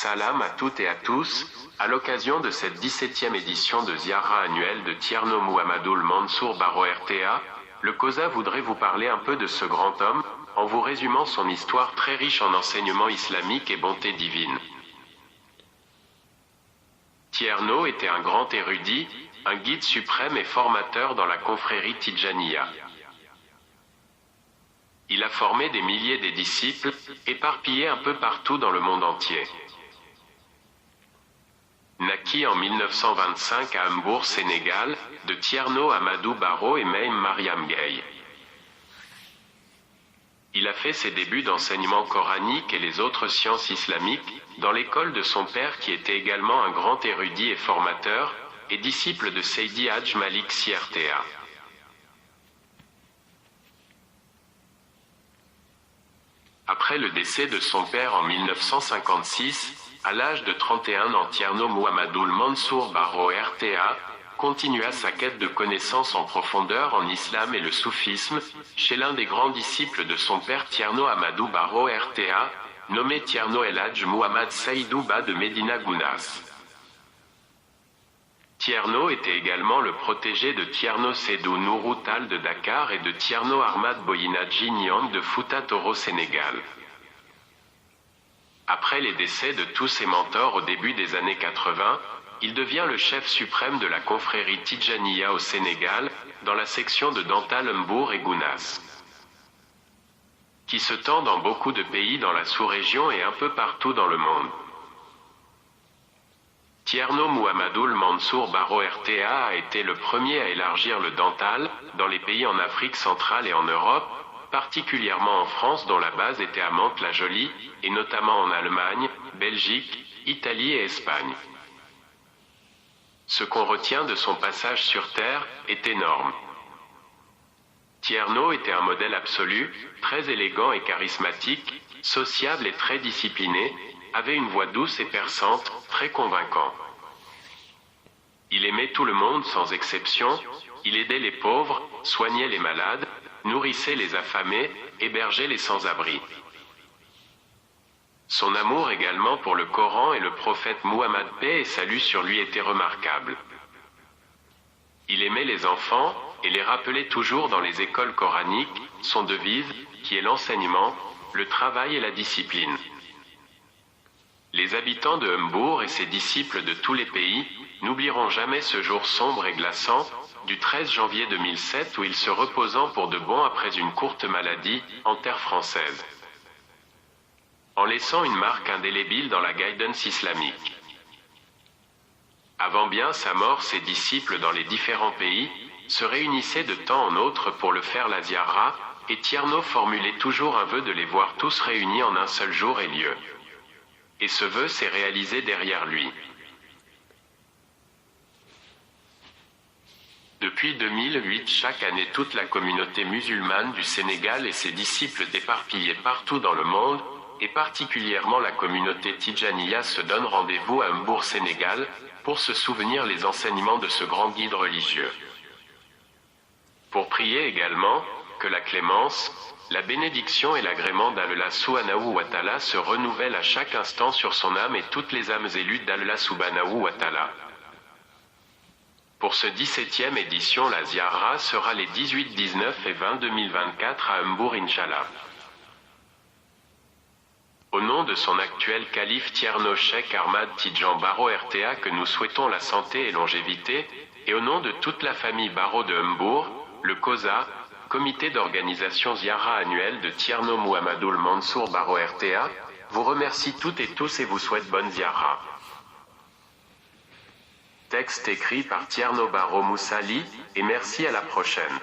Salam à toutes et à tous, à l'occasion de cette 17e édition de Ziara annuelle de Tierno Muhammadoul Mansour Baro RTA, le COSA voudrait vous parler un peu de ce grand homme, en vous résumant son histoire très riche en enseignements islamiques et bonté divine. Tierno était un grand érudit, un guide suprême et formateur dans la confrérie Tidjaniya. Il a formé des milliers de disciples, éparpillés un peu partout dans le monde entier. Naquit en 1925 à Mbour, Sénégal, de Tierno Amadou Baro et Maim Mariam Gueye. Il a fait ses débuts d'enseignement coranique et les autres sciences islamiques, dans l'école de son père qui était également un grand érudit et formateur, et disciple de Seydi Hadj Malik Sy RTA. Après le décès de son père en 1956, à l'âge de 31 ans, Tierno Muhammadoul Mansour Baro RTA continua sa quête de connaissances en profondeur en islam et le soufisme, chez l'un des grands disciples de son père Tierno Amadou Baro RTA, nommé Tierno El Hadj Muhammad Saïdou Ba de Médina Gounass. Tierno était également le protégé de Tierno Sédou Nourou Tall de Dakar et de Tierno Ahmad Boyinadji Niang de Fouta Toro Sénégal. Après les décès de tous ses mentors au début des années 80, il devient le chef suprême de la confrérie Tidjaniya au Sénégal, dans la section de Dantal Mbour et Gounass, qui se tend dans beaucoup de pays dans la sous-région et un peu partout dans le monde. Tierno Muhammadoul Mansour Baro RTA a été le premier à élargir le Dantal, dans les pays en Afrique centrale et en Europe, particulièrement en France dont la base était à Mantes-la-Jolie, et notamment en Allemagne, Belgique, Italie et Espagne. Ce qu'on retient de son passage sur Terre est énorme. Tierno était un modèle absolu, très élégant et charismatique, sociable et très discipliné, avait une voix douce et perçante, très convaincant. Il aimait tout le monde sans exception, il aidait les pauvres, soignait les malades, nourrissait les affamés, hébergeait les sans-abri. Son amour également pour le Coran et le prophète Muhammad, paix et salut sur lui, était remarquable. Il aimait les enfants, et les rappelait toujours dans les écoles coraniques, son devise, qui est l'enseignement, le travail et la discipline. Les habitants de Mbour et ses disciples de tous les pays, n'oublieront jamais ce jour sombre et glaçant, du 13 janvier 2007 où il se reposant pour de bon après une courte maladie, en terre française, en laissant une marque indélébile dans la guidance islamique. Avant bien sa mort, ses disciples dans les différents pays, se réunissaient de temps en autre pour le faire la ziara, et Tierno formulait toujours un vœu de les voir tous réunis en un seul jour et lieu. Et ce vœu s'est réalisé derrière lui. Depuis 2008, chaque année, toute la communauté musulmane du Sénégal et ses disciples éparpillés partout dans le monde, et particulièrement la communauté Tidjaniya, se donnent rendez-vous à Mbour, Sénégal, pour se souvenir les enseignements de ce grand guide religieux. Pour prier également, que la clémence, la bénédiction et l'agrément d'Allah Subhanahu wa Ta'ala se renouvellent à chaque instant sur son âme et toutes les âmes élues d'Allah Subhanahu wa Ta'ala. Pour ce 17e édition, la Ziara sera les 18, 19 et 20 2024 à Mbour, Inch'Allah. Au nom de son actuel calife Tierno Cheikh Ahmad Tidjan Baro RTA, que nous souhaitons la santé et longévité, et au nom de toute la famille Baro de Mbour, le COSA, comité d'organisation Ziara annuelle de Tierno Muhammadoul Mansour Baro RTA, vous remercie toutes et tous et vous souhaite bonne Ziara. Texte écrit par Tierno Baro Moussali, et merci à la prochaine.